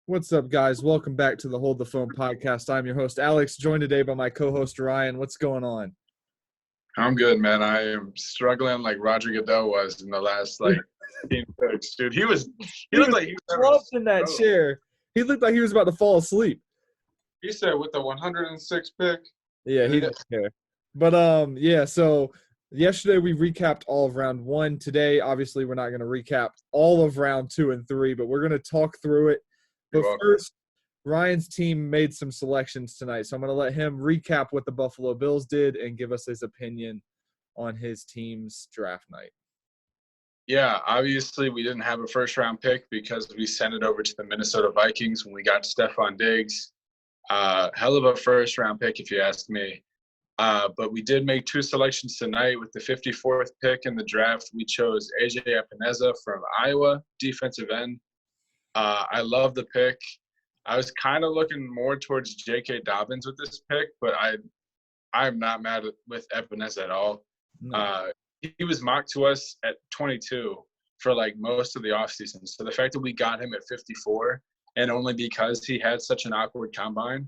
What's up, guys? Welcome back to the Hold the Phone podcast. I'm your host, Alex, joined today by my co-host, Ryan. What's going on? I'm good, man. I am struggling like Roger Goodell was in the last 15 picks, dude. He looked like he was slumped in that chair. He looked like he was about to fall asleep. He said with the 106 pick. Yeah, he didn't care. But so yesterday we recapped all of round 1. Today, obviously, we're not going to recap all of round 2 and 3, but we're going to talk through it. But first, Ryan's team made some selections tonight, so I'm going to let him recap what the Buffalo Bills did and give us his opinion on his team's draft night. Yeah, obviously we didn't have a first-round pick because we sent it over to the Minnesota Vikings when we got Stephon Diggs. Hell of a first-round pick, if you ask me. But we did make 2 selections tonight with the 54th pick in the draft. We chose A.J. Epineza from Iowa, defensive end. I love the pick. I was kind of looking more towards J.K. Dobbins with this pick, but I'm not mad with Epineza at all. No. He was mocked to us at 22 for like most of the offseason. So the fact that we got him at 54, and only because he had such an awkward combine,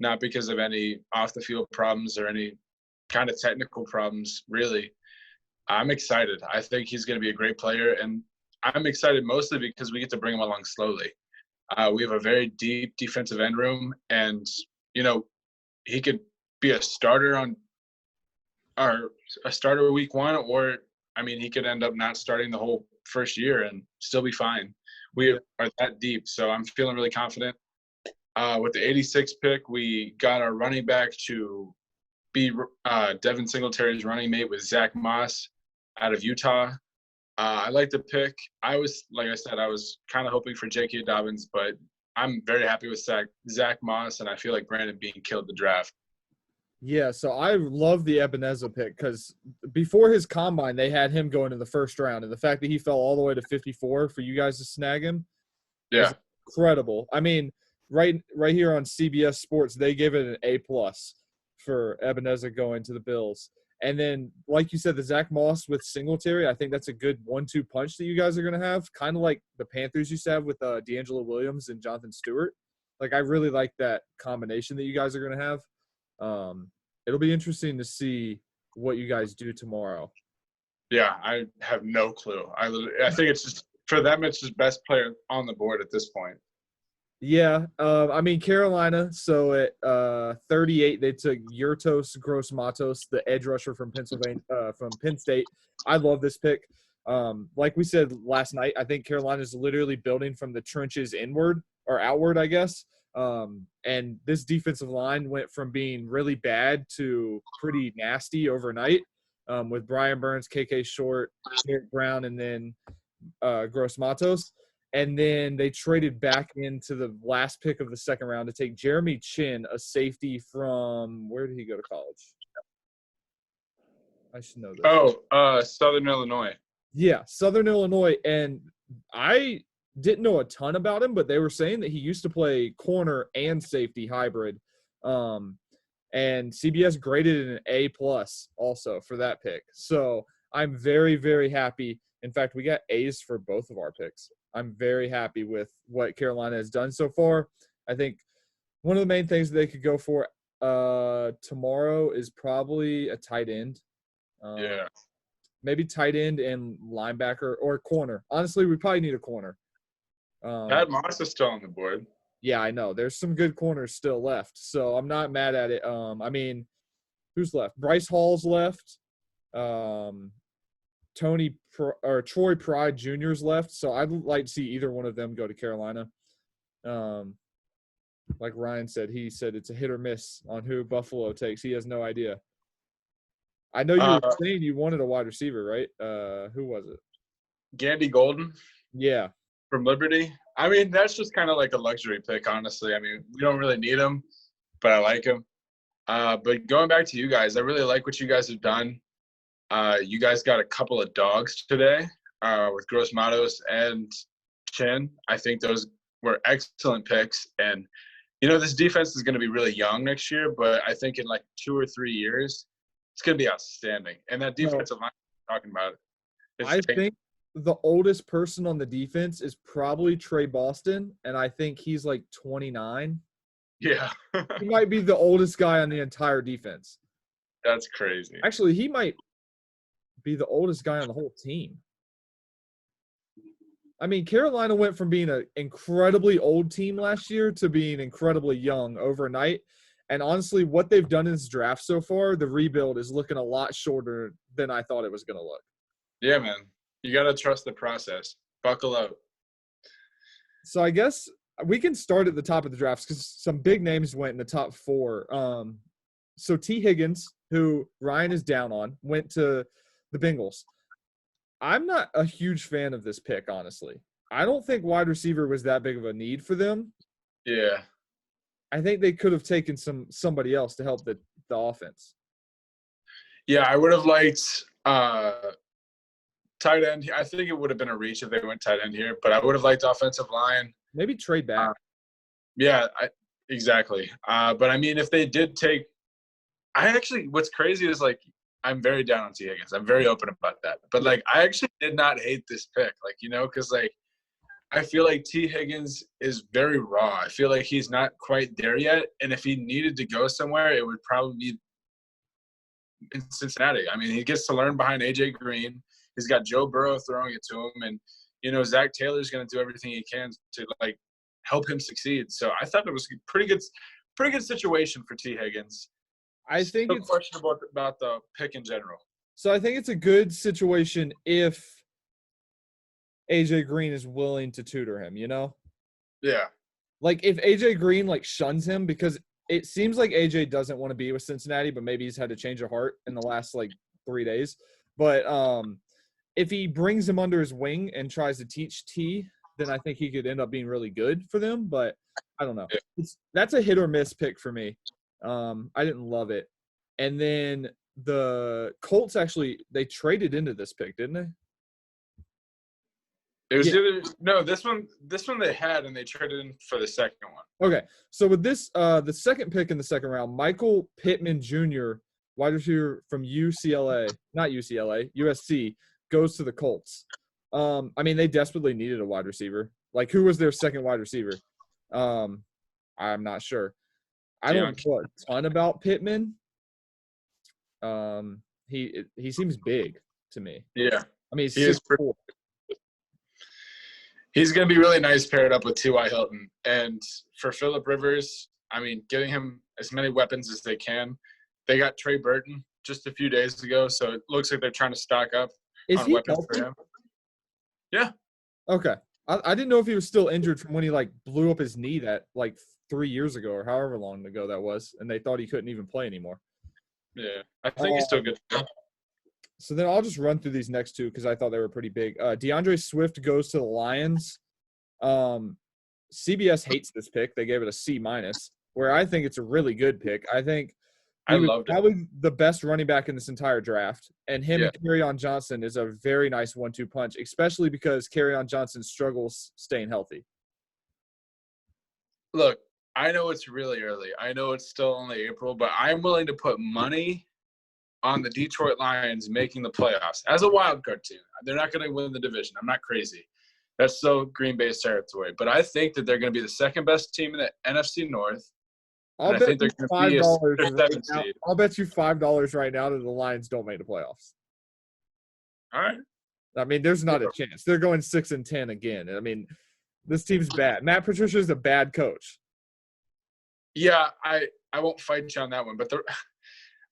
not because of any off-the-field problems or any kind of technical problems, really, I'm excited. I think he's going to be a great player, and I'm excited mostly because we get to bring him along slowly. We have a very deep defensive end room, and, he could be a starter week 1, or, he could end up not starting the whole first year and still be fine. We are that deep, so I'm feeling really confident. With the 86th pick, we got our running back to be Devin Singletary's running mate with Zach Moss out of Utah. I like the pick. I was kind of hoping for J.K. Dobbins, but I'm very happy with Zach Moss, and I feel like Brandon Beane killed the draft. Yeah, so I love the Epineza pick because before his combine, they had him going in the first round, and the fact that he fell all the way to 54 for you guys to snag him is incredible. Right here on CBS Sports, they gave it an A+ for Epineza going to the Bills. And then, like you said, the Zach Moss with Singletary, I think that's a good 1-2 punch that you guys are going to have, kind of like the Panthers used to have with D'Angelo Williams and Jonathan Stewart. Like, I really like that combination that you guys are going to have. It'll be interesting to see what you guys do tomorrow. Yeah, I have no clue. I think it's just – for them, it's just best player on the board at this point. Yeah, Carolina. So at 38, they took Yurtos Gross-Matos, the edge rusher from Penn State. I love this pick. Like we said last night, I think Carolina is literally building from the trenches inward or outward, I guess. And this defensive line went from being really bad to pretty nasty overnight with Brian Burns, KK Short, Derek Brown, and then Gross-Matos. And then they traded back into the last pick of the second round to take Jeremy Chin, a safety from – where did he go to college? I should know this. Southern Illinois. Yeah, Southern Illinois. And I didn't know a ton about him, but they were saying that he used to play corner and safety hybrid. And CBS graded it an A+ also for that pick. So I'm very, very happy. In fact, we got A's for both of our picks. I'm very happy with what Carolina has done so far. I think one of the main things that they could go for tomorrow is probably a tight end. Maybe tight end and linebacker or corner. Honestly, we probably need a corner. Pat Moss is still on the board. Yeah, I know. There's some good corners still left, so I'm not mad at it. Who's left? Bryce Hall's left. Troy Pride Jr.'s left, so I'd like to see either one of them go to Carolina. Like Ryan said, he said it's a hit or miss on who Buffalo takes. He has no idea. I know you were saying you wanted a wide receiver, right? Who was it? Gandy Golden. Yeah. From Liberty. That's just kind of like a luxury pick, honestly. We don't really need him, but I like him. But going back to you guys, I really like what you guys have done. You guys got a couple of dogs today with Gross-Matos and Chin. I think those were excellent picks. And, this defense is going to be really young next year, but I think in like 2 or 3 years, it's going to be outstanding. And that defensive line talking about it. I think the oldest person on the defense is probably Trey Boston, and I think he's like 29. Yeah. He might be the oldest guy on the entire defense. That's crazy. Actually, he might be the oldest guy on the whole team. I mean, Carolina went from being an incredibly old team last year to being incredibly young overnight. And honestly, what they've done in this draft so far, the rebuild is looking a lot shorter than I thought it was going to look. Yeah, man. You got to trust the process. Buckle up. So I guess we can start at the top of the drafts because some big names went in the top 4. So T. Higgins, who Ryan is down on, went to the Bengals. I'm not a huge fan of this pick, honestly. I don't think wide receiver was that big of a need for them. Yeah. I think they could have taken somebody else to help the offense. Yeah, I would have liked tight end. I think it would have been a reach if they went tight end here, but I would have liked offensive line. Maybe trade back. Yeah, exactly. But I mean, if they did take, what's crazy is like, I'm very down on T. Higgins. I'm very open about that. But like, I actually did not hate this pick, like, you know, because like, I feel like T. Higgins is very raw. I feel like he's not quite there yet. And if he needed to go somewhere, it would probably be in Cincinnati. I mean, he gets to learn behind A.J. Green. He's got Joe Burrow throwing it to him. And, you know, Zach Taylor's going to do everything he can to, like, help him succeed. So I thought it was a pretty good situation for T. Higgins. I think it's questionable about the pick in general. So I think it's a good situation if AJ Green is willing to tutor him, you know? Yeah. Like if AJ Green like shuns him, because it seems like AJ doesn't want to be with Cincinnati, but maybe he's had to change of heart in the last like 3 days. But if he brings him under his wing and tries to teach T, then I think he could end up being really good for them. But I don't know. Yeah. That's a hit or miss pick for me. I didn't love it. And then the Colts they traded into this pick, didn't they? It was this one they had, and they traded in for the second one. Okay. So with this, the second pick in the second round, Michael Pittman Jr., wide receiver from USC, goes to the Colts. I mean, they desperately needed a wide receiver. Like, who was their second wide receiver? I'm not sure. I don't know a ton about Pittman. He seems big to me. Yeah. I mean, he is pretty. He's going to be really nice paired up with T.Y. Hilton. And for Phillip Rivers, I mean, giving him as many weapons as they can. They got Trey Burton just a few days ago, so it looks like they're trying to stock up on weapons for him. Yeah. Okay. I didn't know if he was still injured from when he, like, blew up his knee that, like, 3 years ago or however long ago that was, and they thought he couldn't even play anymore. Yeah. I think he's still good. So then I'll just run through these next two because I thought they were pretty big. DeAndre Swift goes to the Lions. CBS hates this pick. They gave it a C-, where I think it's a really good pick. I think he was probably the best running back in this entire draft. And him and Kerryon Johnson is a very nice 1-2 punch, especially because Kerryon Johnson struggles staying healthy. Look, I know it's really early. I know it's still only April, but I'm willing to put money on the Detroit Lions making the playoffs as a wild card team. They're not going to win the division. I'm not crazy. That's so Green Bay's territory. But I think that they're going to be the second best team in the NFC North. I'll bet you $5 I'll bet you $5 right now that the Lions don't make the playoffs. All right. I mean, there's not a chance. They're going 6-10 again. I mean, this team's bad. Matt Patricia is a bad coach. Yeah, I won't fight you on that one, but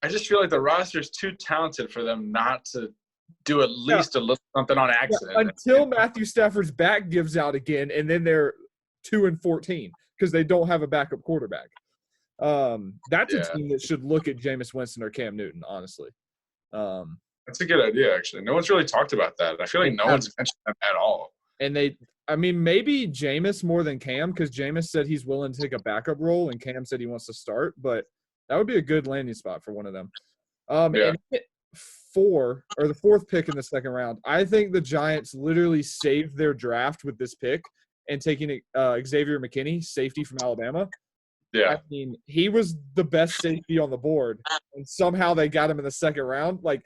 I just feel like the roster is too talented for them not to do at least a little something on accident. Yeah, until Matthew Stafford's back gives out again, and then they're 2-14 because they don't have a backup quarterback. That's a team that should look at Jameis Winston or Cam Newton, honestly. That's a good idea, actually. No one's really talked about that. I feel like no one's mentioned them at all. And maybe Jameis more than Cam, because Jameis said he's willing to take a backup role, and Cam said he wants to start, but that would be a good landing spot for one of them. And the fourth pick in the second round, I think the Giants literally saved their draft with this pick and taking Xavier McKinney, safety from Alabama. Yeah. I mean, he was the best safety on the board, and somehow they got him in the second round. Like,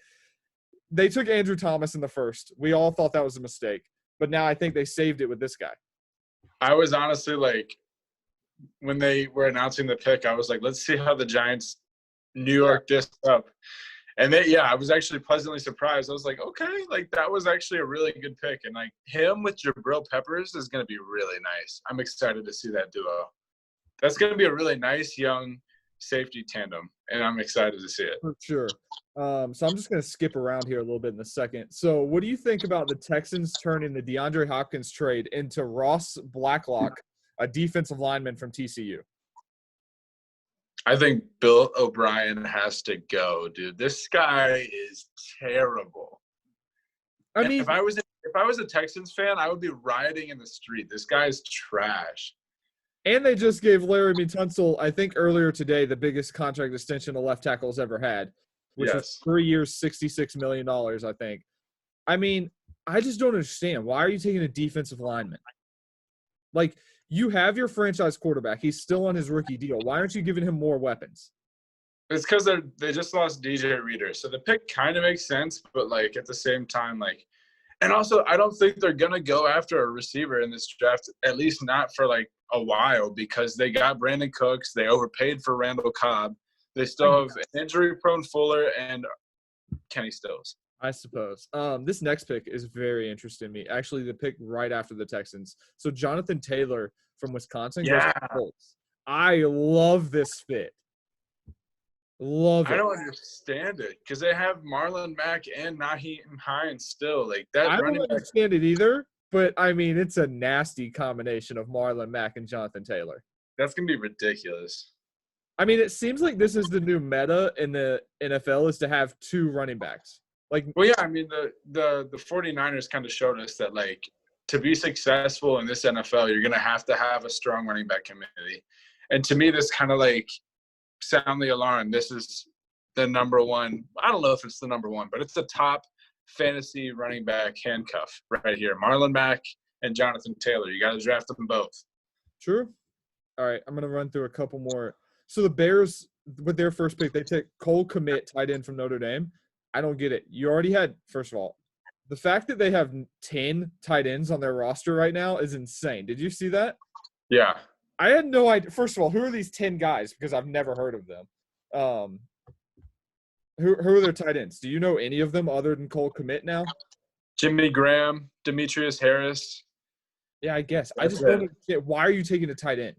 they took Andrew Thomas in the first. We all thought that was a mistake, but now I think they saved it with this guy. I was honestly like, when they were announcing the pick, I was like, let's see how the Giants New York this up. And I was actually pleasantly surprised. I was like, okay, like that was actually a really good pick. And like him with Jabril Peppers is going to be really nice. I'm excited to see that duo. That's going to be a really nice young safety tandem, and I'm excited to see it. For sure. So I'm just going to skip around here a little bit in a second. So what do you think about the Texans turning the DeAndre Hopkins trade into Ross Blacklock, a defensive lineman from TCU? I think Bill O'Brien has to go, dude. This guy is terrible. I mean, if I was a Texans fan, I would be rioting in the street. This guy is trash. And they just gave Laramie Tunsil, I think earlier today, the biggest contract extension a left tackle's ever had, which was 3 years, $66 million, I think. I mean, I just don't understand. Why are you taking a defensive lineman? Like, you have your franchise quarterback. He's still on his rookie deal. Why aren't you giving him more weapons? It's because they just lost DJ Reader. So the pick kind of makes sense, but, like, at the same time, like – and also, I don't think they're going to go after a receiver in this draft, at least not for, like, a while, because they got Brandon Cooks. They overpaid for Randall Cobb. They still have an injury-prone Fuller and Kenny Stills. I suppose. This next pick is very interesting to me. Actually, the pick right after the Texans. So Jonathan Taylor from Wisconsin goes to the Colts. I love this fit. Love it. I don't understand it because they have Marlon Mack and Naheem Hines still. Like that. I don't understand it either, but I mean, it's a nasty combination of Marlon Mack and Jonathan Taylor. That's going to be ridiculous. I mean, it seems like this is the new meta in the NFL is to have two running backs. Like, well, yeah, I mean, the 49ers kind of showed us that, like, to be successful in this NFL, you're going to have a strong running back community. And to me, this kind of like sound the alarm. This is the number one. I don't know if it's the number one, but it's the top fantasy running back handcuff right here. Marlon Mack and Jonathan Taylor. You got to draft them both. True. All right, I'm going to run through a couple more. So the Bears, with their first pick, they take Cole Kmet, tight end from Notre Dame. I don't get it. You already had, first of all, the fact that they have 10 tight ends on their roster right now is insane. Did you see that? Yeah. I had no idea. First of all, who are these 10 guys? Because I've never heard of them. Who are their tight ends? Do you know any of them other than Cole Kmet now? Jimmy Graham, Demetrius Harris. Yeah, I guess. I just don't understand. Why are you taking a tight end?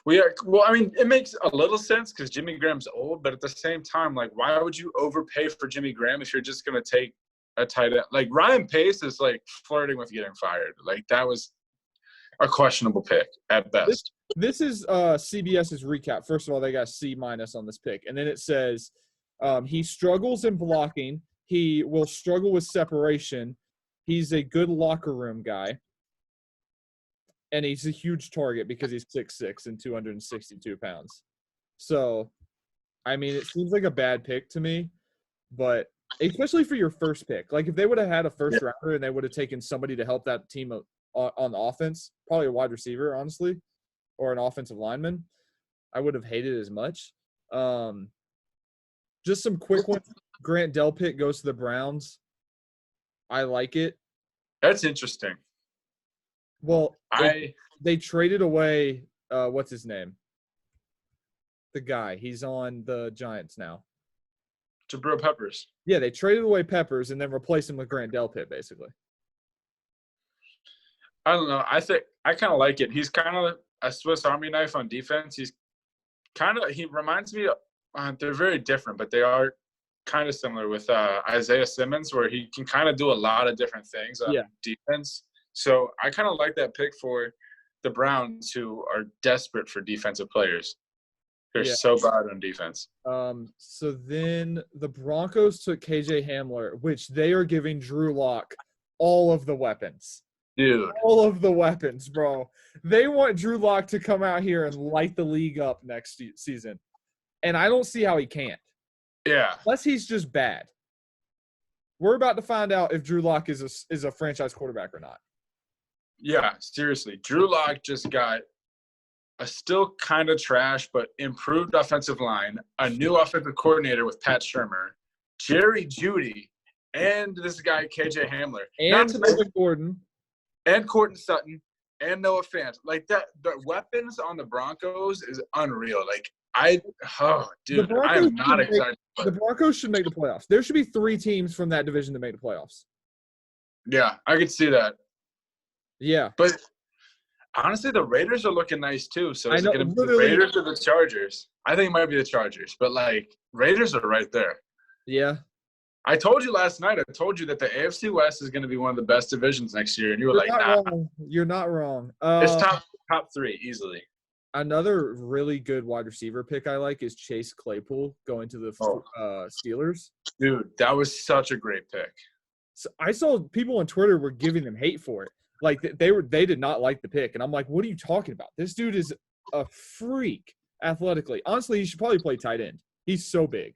Well, I mean, it makes a little sense because Jimmy Graham's old, but at the same time, like, why would you overpay for Jimmy Graham if you're just going to take a tight end? Like, Ryan Pace is, like, flirting with getting fired. Like, that was a questionable pick at best. This is CBS's recap. First of all, they got C- on this pick. And then it says he struggles in blocking. He will struggle with separation. He's a good locker room guy. And he's a huge target because he's 6'6" and 262 pounds. So, I mean, it seems like a bad pick to me. But especially for your first pick. Like, if they would have had a first-rounder and they would have taken somebody to help that team on the offense, probably a wide receiver, honestly, or an offensive lineman, I would have hated it as much. Just some quick ones. Grant Delpit goes to the Browns. I like it. That's interesting. Well, they traded away what's his name? The guy. He's on the Giants now. Jabril Peppers. Yeah, they traded away Peppers and then replaced him with Grant Delpit, basically. I don't know. I think I kind of like it. He's kind of a Swiss Army knife on defense. He reminds me of, they're very different, but they are kind of similar with Isaiah Simmons, where he can kind of do a lot of different things on defense. So I kind of like that pick for the Browns, who are desperate for defensive players. They're so bad on defense. So then the Broncos took KJ Hamler, which they are giving Drew Lock all of the weapons. Dude. All of the weapons, bro. They want Drew Lock to come out here and light the league up next season. And I don't see how he can't. Yeah. Unless he's just bad. We're about to find out if Drew Lock is a franchise quarterback or not. Yeah, seriously. Drew Lock just got a still kind of trash but improved offensive line, a new offensive coordinator with Pat Shurmur, Jerry Jeudy, and this guy KJ Hamler, And not to mention Melvin Gordon. and Courtland Sutton and Noah Fant. Like that, the weapons on the Broncos is unreal. Like I Broncos am not excited. The Broncos should make the playoffs. There should be 3 teams from that division to make the playoffs. Yeah, I could see that. Yeah. But honestly, the Raiders are looking nice too. So is it going to be the literally. Raiders or the Chargers? I think it might be the Chargers. But like Raiders are right there. Yeah. I told you last night. I told you that the AFC West is going to be one of the best divisions next year, and you were like, "Nah, wrong. You're not wrong." It's top 3 easily. Another really good wide receiver pick I like is Chase Claypool going to the Steelers. Dude, that was such a great pick. So I saw people on Twitter were giving them hate for it. Like they did not like the pick, and I'm like, "What are you talking about? This dude is a freak athletically. Honestly, he should probably play tight end. He's so big."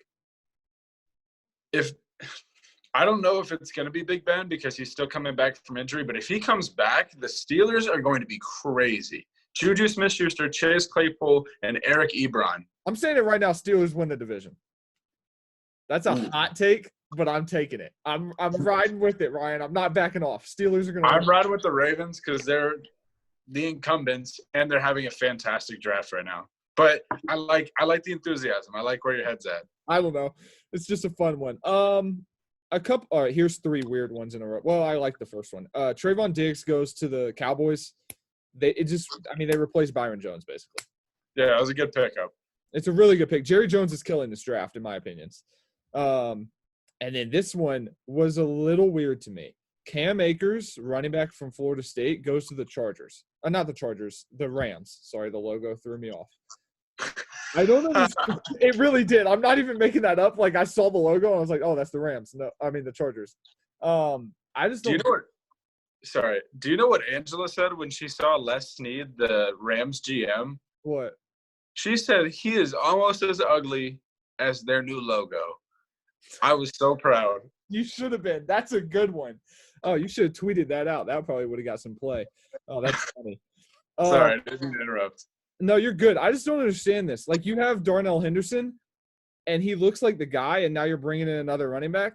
I don't know if it's going to be Big Ben because he's still coming back from injury, but if he comes back, the Steelers are going to be crazy. Juju Smith-Schuster, Chase Claypool, and Eric Ebron. I'm saying it right now. Steelers win the division. That's a hot take, but I'm taking it. I'm riding with it, Ryan. I'm not backing off. Steelers are going to I'm riding with the Ravens because they're the incumbents, and they're having a fantastic draft right now. But I like the enthusiasm. I like where your head's at. I don't know. It's just a fun one. All right, here's 3 weird ones in a row. Well, I like the first one. Trayvon Diggs goes to the Cowboys. They replaced Byron Jones basically. Yeah, that was a good pickup. It's a really good pick. Jerry Jones is killing this draft, in my opinions. And then this one was a little weird to me. Cam Akers, running back from Florida State, goes to the Chargers. Not the Chargers, the Rams. Sorry, the logo threw me off. I don't know. It really did. I'm not even making that up. Like I saw the logo and I was like, "Oh, that's the Rams." No, I mean the Chargers. I just don't. Do you know what Angela said when she saw Les Snead, the Rams GM? What? She said he is almost as ugly as their new logo. I was so proud. You should have been. That's a good one. Oh, you should have tweeted that out. That probably would have got some play. Oh, that's funny. Sorry, I didn't interrupt. No, you're good. I just don't understand this. Like, you have Darnell Henderson, and he looks like the guy, and now you're bringing in another running back?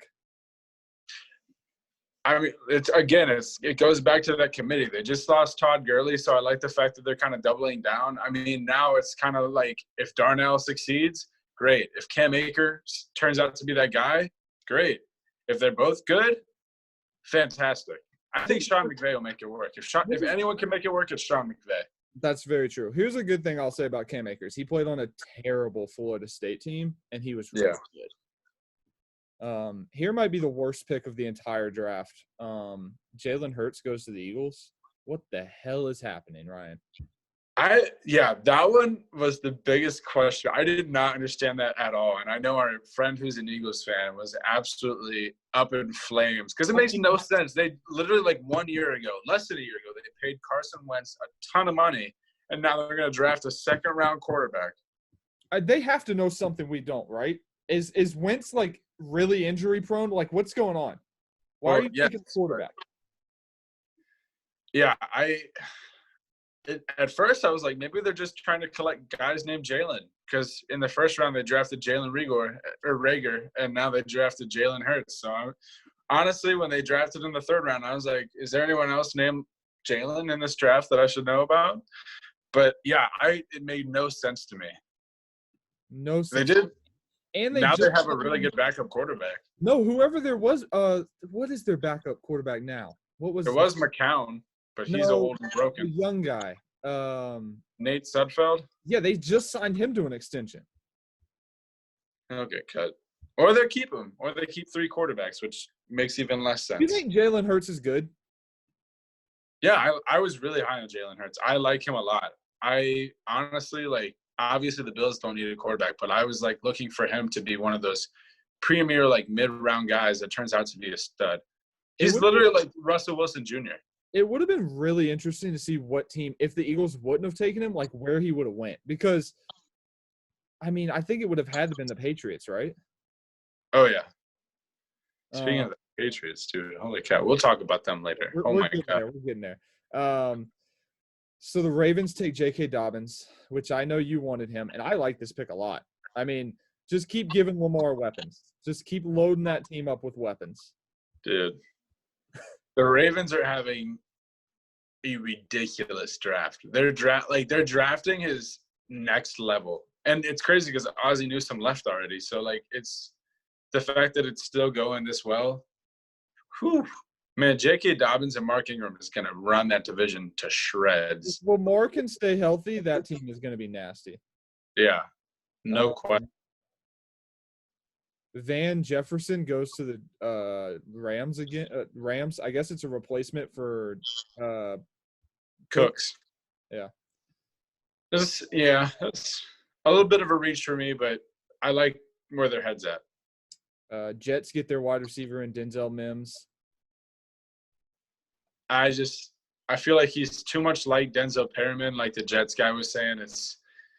I mean, it goes back to that committee. They just lost Todd Gurley, so I like the fact that they're kind of doubling down. I mean, now it's kind of like if Darnell succeeds, great. If Cam Akers turns out to be that guy, great. If they're both good, fantastic. I think Sean McVay will make it work. If anyone can make it work, it's Sean McVay. That's very true. Here's a good thing I'll say about Cam Akers. He played on a terrible Florida State team, and he was really good. Here might be the worst pick of the entire draft. Jalen Hurts goes to the Eagles. What the hell is happening, Ryan? That one was the biggest question. I did not understand that at all. And I know our friend who's an Eagles fan was absolutely up in flames because it makes no sense. They literally less than a year ago, they paid Carson Wentz a ton of money, and now they're going to draft a second-round quarterback. They have to know something we don't, right? Is Wentz really injury prone? Like, what's going on? Why are you taking quarterback? Yeah, at first I was like, maybe they're just trying to collect guys named Jalen because in the first round they drafted Jalen Reagor, and now they drafted Jalen Hurts. So honestly, when they drafted in the third round, I was like, is there anyone else named Jalen in this draft that I should know about? But yeah, it made no sense to me. No sense. They did. And they have a really good backup quarterback. No, whoever there was, what is their backup quarterback now? There was McCown, but he's old and broken. The young guy. Nate Sudfeld? Yeah, they just signed him to an extension. He'll get cut. Or they keep him. Or they keep 3 quarterbacks, which makes even less sense. Do you think Jalen Hurts is good? Yeah, I was really high on Jalen Hurts. I like him a lot. I honestly, obviously the Bills don't need a quarterback, but I was, looking for him to be one of those premier, mid-round guys that turns out to be a stud. He's literally like Russell Wilson Jr. It would have been really interesting to see what team, if the Eagles wouldn't have taken him, where he would have went. Because, I mean, I think it would have had to have been the Patriots, right? Oh, yeah. Speaking of the Patriots, too, holy cow. We'll talk about them later. We're getting there. So the Ravens take J.K. Dobbins, which I know you wanted him, and I like this pick a lot. I mean, just keep giving Lamar weapons. Just keep loading that team up with weapons. Dude, the Ravens are having a ridiculous draft. Their drafting is next level, and it's crazy because Ozzie Newsome left already. So like, it's the fact that it's still going this well. Whew. Man, J.K. Dobbins and Mark Ingram is going to run that division to shreds. If Lamar can stay healthy, that team is going to be nasty. Yeah, no question. Van Jefferson goes to the Rams again. Rams, I guess it's a replacement for Cooks. Yeah. That's a little bit of a reach for me, but I like where their head's at. Jets get their wide receiver in Denzel Mims. I feel like he's too much like Denzel Perryman, like the Jets guy was saying.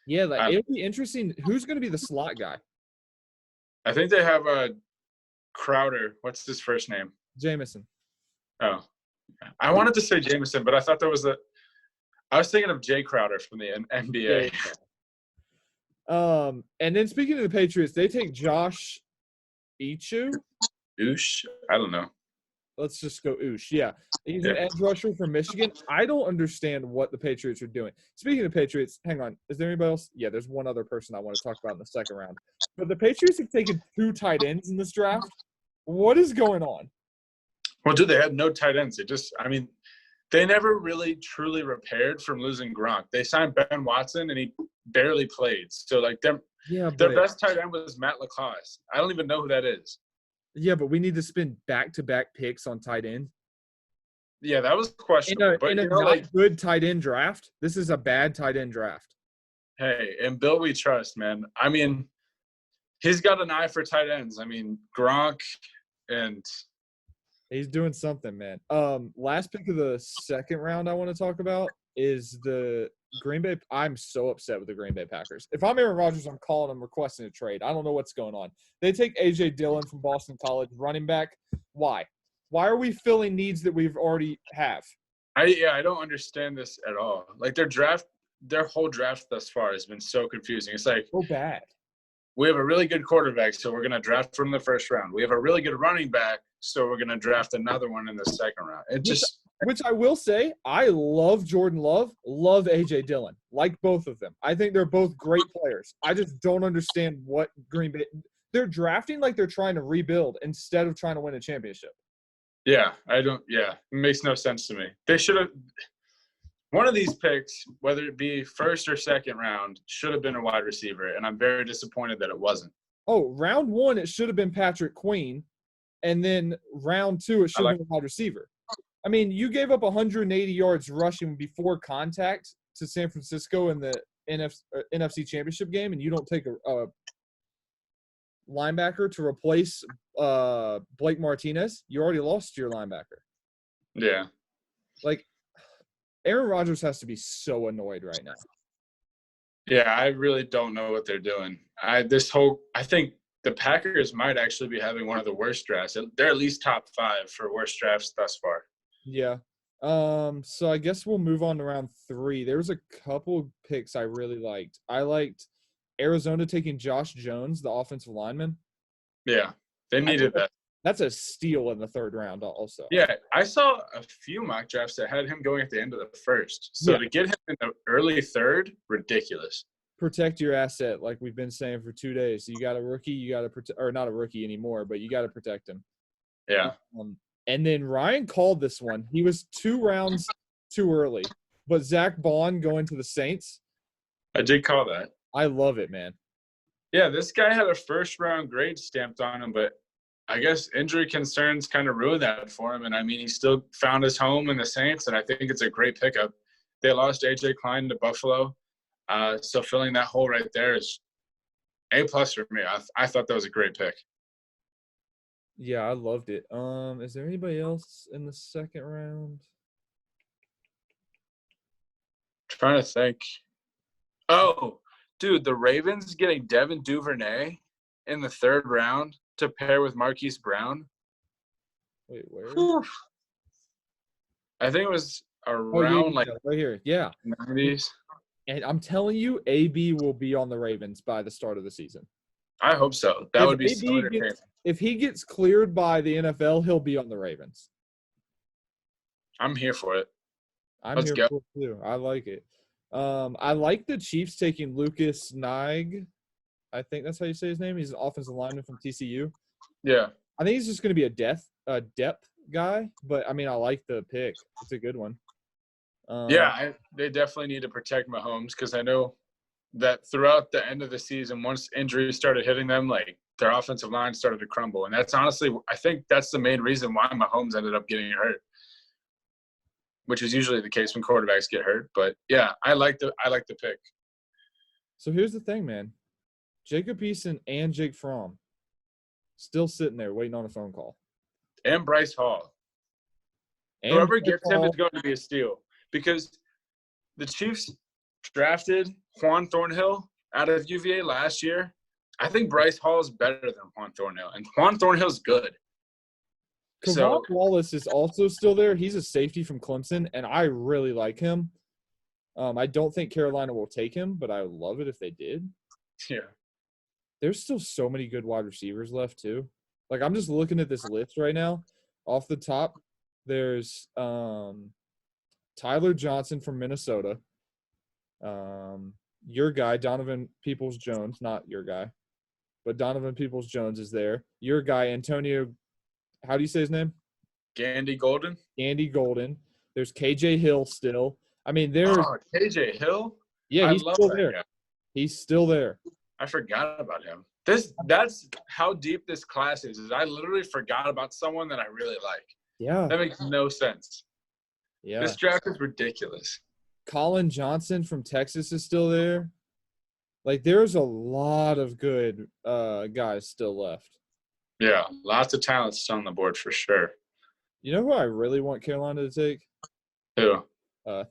It'll be interesting. Who's going to be the slot guy? I think they have a Crowder. What's his first name? Jameson. Oh, I wanted to say Jameson, but I thought I was thinking of Jay Crowder from the NBA. Yeah. And then speaking of the Patriots, they take Josh Oosh. I don't know. Let's just go Oosh. Yeah. He's an edge rusher from Michigan. I don't understand what the Patriots are doing. Speaking of Patriots, hang on. Is there anybody else? Yeah, there's one other person I want to talk about in the second round. But the Patriots have taken 2 tight ends in this draft. What is going on? Well, dude, they had no tight ends. They never really truly repaired from losing Gronk. They signed Ben Watson, and he barely played. So, like, their best tight end was Matt LaCosse. I don't even know who that is. Yeah, but we need to spend back-to-back picks on tight end. Yeah, that was questionable. In a good tight end draft, this is a bad tight end draft. Hey, and Bill we trust, man. I mean, he's got an eye for tight ends. I mean, Gronk and – he's doing something, man. Last pick of the second round I want to talk about is the Green Bay – I'm so upset with the Green Bay Packers. If I'm Aaron Rodgers, I'm calling them requesting a trade. I don't know what's going on. They take A.J. Dillon from Boston College, running back. Why? Why are we filling needs that we've already have? I don't understand this at all. Like, their whole draft thus far has been so confusing. It's like – so bad. We have a really good quarterback, so we're going to draft from the first round. We have a really good running back, so we're going to draft another one in the second round. Which I will say, I love Jordan Love, love A.J. Dillon, like both of them. I think they're both great players. I just don't understand what Green Bay – they're drafting like they're trying to rebuild instead of trying to win a championship. Yeah, it makes no sense to me. They should have – one of these picks, whether it be first or second round, should have been a wide receiver, and I'm very disappointed that it wasn't. Oh, round 1, it should have been Patrick Queen, and then round 2, it should have been a wide receiver. I mean, you gave up 180 yards rushing before contact to San Francisco in the NFC Championship game, and you don't take a linebacker to replace Blake Martinez. You already lost your linebacker. Yeah. Like, Aaron Rodgers has to be so annoyed right now. Yeah, I really don't know what they're doing. I think the Packers might actually be having one of the worst drafts. They're at least top 5 for worst drafts thus far. Yeah. So I guess we'll move on to round 3. There was a couple picks I really liked. I liked Arizona taking Josh Jones, the offensive lineman. Yeah, they needed that. That's a steal in the third round also. Yeah, I saw a few mock drafts that had him going at the end of the first. So to get him in the early third, ridiculous. Protect your asset, like we've been saying for 2 days. You got a rookie, you got to protect – or not a rookie anymore, but you got to protect him. Yeah. And then Ryan called this one. He was 2 rounds too early. But Zach Bond going to the Saints. I did call that. I love it, man. Yeah, this guy had a first-round grade stamped on him, but I guess injury concerns kind of ruined that for him. And, I mean, he still found his home in the Saints, and I think it's a great pickup. They lost A.J. Klein to Buffalo. So filling that hole right there is A+ for me. I thought that was a great pick. Yeah, I loved it. Is there anybody else in the second round? Trying to think. Oh, dude, the Ravens getting Devin Duvernay in the third round to pair with Marquise Brown. Wait, where? Whew. I think it was around right here. Yeah. 90s. And I'm telling you, AB will be on the Ravens by the start of the season. I hope so. That would be so entertaining. if he gets cleared by the NFL, he'll be on the Ravens. I'm here for it. I'm Let's here go. for it too. I like it. I like the Chiefs taking Lucas Nige. I think that's how you say his name. He's an offensive lineman from TCU. Yeah. I think he's just going to be a depth guy, but I mean, I like the pick. It's a good one. They definitely need to protect Mahomes because I know that throughout the end of the season, once injuries started hitting them, like their offensive line started to crumble. And that's honestly, I think that's the main reason why Mahomes ended up getting hurt, which is usually the case when quarterbacks get hurt. But yeah, I like the pick. So here's the thing, man. Jacob Eason and Jake Fromm still sitting there waiting on a phone call. And Bryce Hall. And Whoever Bryce gets him Hall, is going to be a steal because the Chiefs drafted Juan Thornhill out of UVA last year. I think Bryce Hall is better than Juan Thornhill, and Juan Thornhill's good. Kavon Wallace is also still there. He's a safety from Clemson, and I really like him. I don't think Carolina will take him, but I would love it if they did. Yeah. There's still so many good wide receivers left too. Like I'm just looking at this list right now. Off the top, there's Tyler Johnson from Minnesota. Your guy, Donovan Peoples-Jones, not your guy, but Donovan Peoples-Jones is there. Your guy, Antonio, how do you say his name? Gandy Golden. Andy Golden. There's KJ Hill still. I mean, there's KJ Hill. yeah, he's still there. Guy. He's still there. I forgot about him. That's how deep this class is. I literally forgot about someone that I really like. Yeah. That makes no sense. Yeah. This draft is ridiculous. Colin Johnson from Texas is still there. Like, there's a lot of good guys still left. Yeah, lots of talent still on the board for sure. You know who I really want Carolina to take? Who?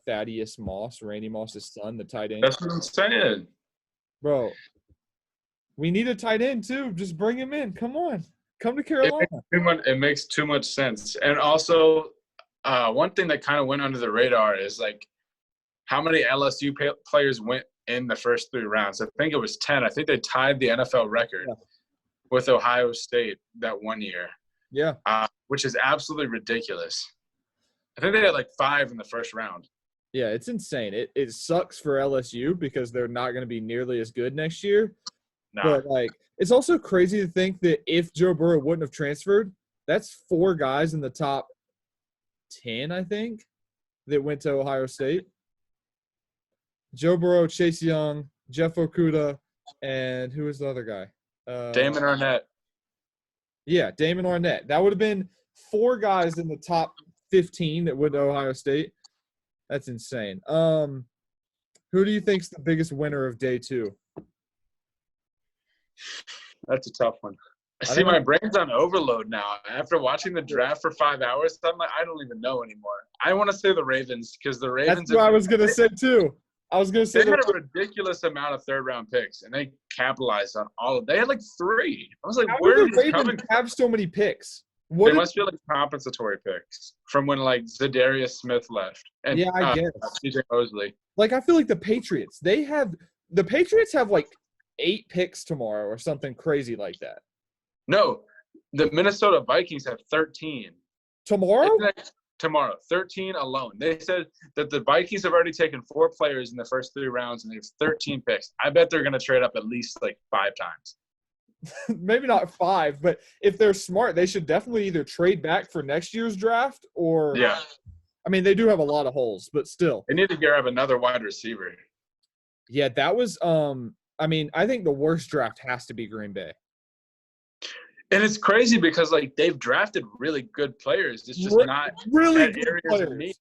Thaddeus Moss, Randy Moss's son, the tight end. That's what I'm saying. Bro, we need a tight end too. Just bring him in. Come on. Come to Carolina. It makes too much sense. And also, one thing that kind of went under the radar is, like, how many LSU players went in the first 3 rounds. I think it was 10. I think they tied the NFL record with Ohio State that one year. Yeah. Which is absolutely ridiculous. I think they had like 5 in the first round. Yeah, it's insane. It sucks for LSU because they're not going to be nearly as good next year. Nah. But, like, it's also crazy to think that if Joe Burrow wouldn't have transferred, that's 4 guys in the top 10, I think, that went to Ohio State. Joe Burrow, Chase Young, Jeff Okudah, and who was the other guy? Damon Arnett. Yeah, Damon Arnett. That would have been 4 guys in the top 15 that went to Ohio State. That's insane. Who do you think's the biggest winner of day 2? That's a tough one. I see my brain's on overload now. After watching the draft for 5 hours, I'm like, I don't even know anymore. I want to say the Ravens because the Ravens. That's what I was going to say too. I was going to say they had a ridiculous amount of 3rd-round picks, and they capitalized on all of. They had like 3. I was like, where do did the this Ravens coming? Have so many picks? They must be like compensatory picks from when like Zadarius Smith left. And, yeah, I guess. CJ Mosley. Like, I feel like the Patriots have like 8 picks tomorrow or something crazy like that. No, the Minnesota Vikings have 13. Tomorrow? Tomorrow, 13 alone. They said that the Vikings have already taken 4 players in the first 3 rounds, and they have 13 picks. I bet they're going to trade up at least like 5 times. Maybe not 5, but if they're smart, they should definitely either trade back for next year's draft or – yeah. I mean, they do have a lot of holes, but still. They need to grab another wide receiver. Yeah, that was I mean, I think the worst draft has to be Green Bay. And it's crazy because, like, they've drafted really good players. It's just not really good areas players. of need.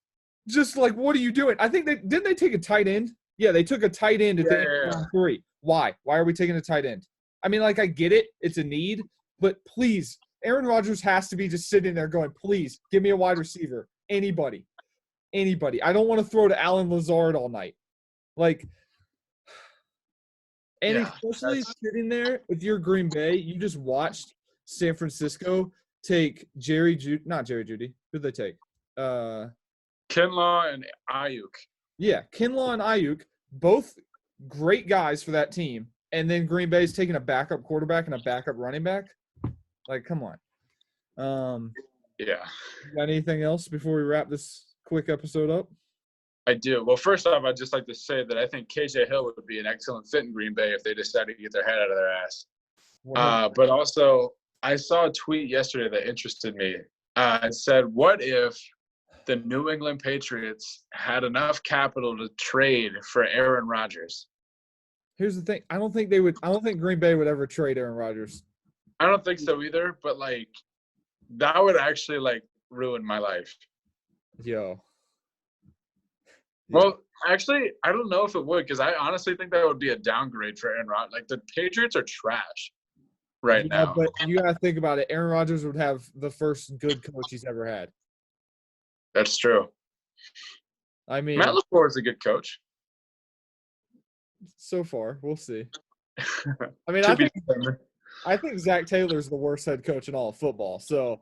Just like, what are you doing? I think didn't they take a tight end? Yeah, they took a tight end at the end of round 3. Why? Why are we taking a tight end? I mean, like, I get it. It's a need. But please, Aaron Rodgers has to be just sitting there going, please, give me a wide receiver. Anybody. I don't want to throw to Allen Lazard all night. Like, and especially sitting there, if you're Green Bay, you just watched San Francisco take not Jerry Jeudy. Who'd they take? Kinlaw and Ayuk. Yeah, Kinlaw and Ayuk, both great guys for that team. And then Green Bay's taking a backup quarterback and a backup running back. Like, come on. Yeah, Got anything else before we wrap this quick episode up? I do. Well, first off, I'd just like to say that I think KJ Hill would be an excellent fit in Green Bay if they decided to get their head out of their ass. But also, I saw a tweet yesterday that interested me. It said, "What if the New England Patriots had enough capital to trade for Aaron Rodgers?" Here's the thing. I don't think Green Bay would ever trade Aaron Rodgers. I don't think so either, but like that would actually like ruin my life. Yo. Well, actually, I don't know if it would because I honestly think that would be a downgrade for Aaron Rodgers. Like the Patriots are trash right now. But you gotta think about it. Aaron Rodgers would have the first good coach he's ever had. That's true. I mean, Matt LaFleur is a good coach. So far, we'll see. I mean, I think Zach Taylor's the worst head coach in all of football. So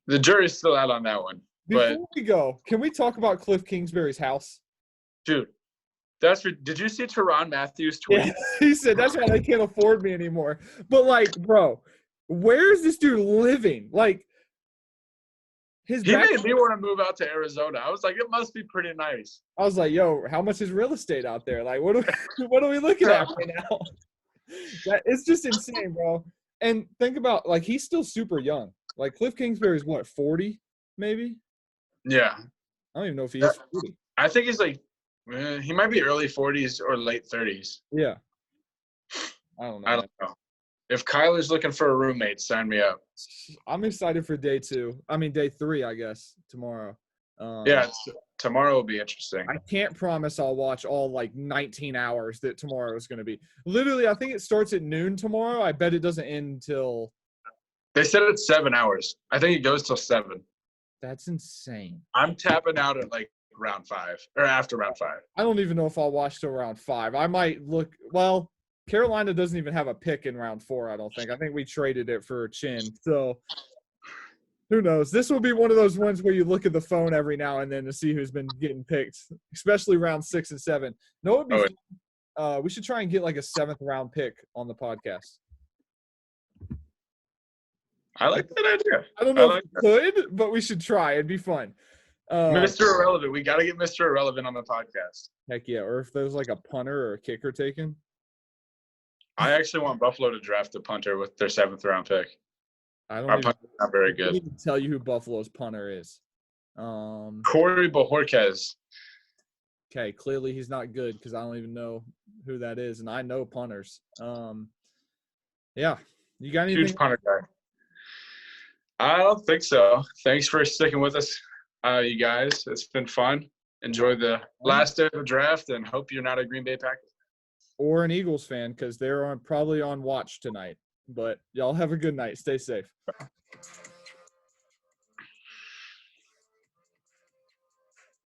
the jury's still out on that one. Before we go, can we talk about Cliff Kingsbury's house? Dude, did you see Tyrann Mathieu' tweet? Yeah, he said that's why they can't afford me anymore. But like, bro, where is this dude living? Like, he made me want to move out to Arizona. I was like, it must be pretty nice. I was like, yo, how much is real estate out there? Like, what are we looking at right now? It's just insane, bro. And think about, like, he's still super young. Like, Cliff Kingsbury's what, 40 maybe? Yeah. I don't even know if he is 40. I think he's like, he might be early 40s or late 30s. Yeah. I don't know. If Kyler's looking for a roommate, sign me up. I'm excited for day 3, I guess, tomorrow. Tomorrow will be interesting. I can't promise I'll watch all, like, 19 hours that tomorrow is going to be. Literally, I think it starts at noon tomorrow. I bet it doesn't end until – They said it's 7 hours. I think it goes till 7. That's insane. I'm tapping out at, like, round 5 or after round 5. I don't even know if I'll watch till round 5. I might look – well – Carolina doesn't even have a pick in round 4, I don't think. I think we traded it for Chin. So, who knows? This will be one of those ones where you look at the phone every now and then to see who's been getting picked, especially round 6 and 7. No, it'd be fun. We should try and get like a 7th round pick on the podcast. I like that idea. I don't know if we could, but we should try. It'd be fun. Mr. Irrelevant. We got to get Mr. Irrelevant on the podcast. Heck yeah. Or if there's like a punter or a kicker taken. I actually want Buffalo to draft a punter with their 7th round pick. Our punter's not very good. I can't even tell you who Buffalo's punter is. Corey Bojorquez. Okay, clearly he's not good because I don't even know who that is, and I know punters. Yeah. You got anything? Huge punter guy. I don't think so. Thanks for sticking with us, you guys. It's been fun. Enjoy the last day of the draft, and hope you're not a Green Bay Packers or an Eagles fan because they're probably on watch tonight. But y'all have a good night. Stay safe.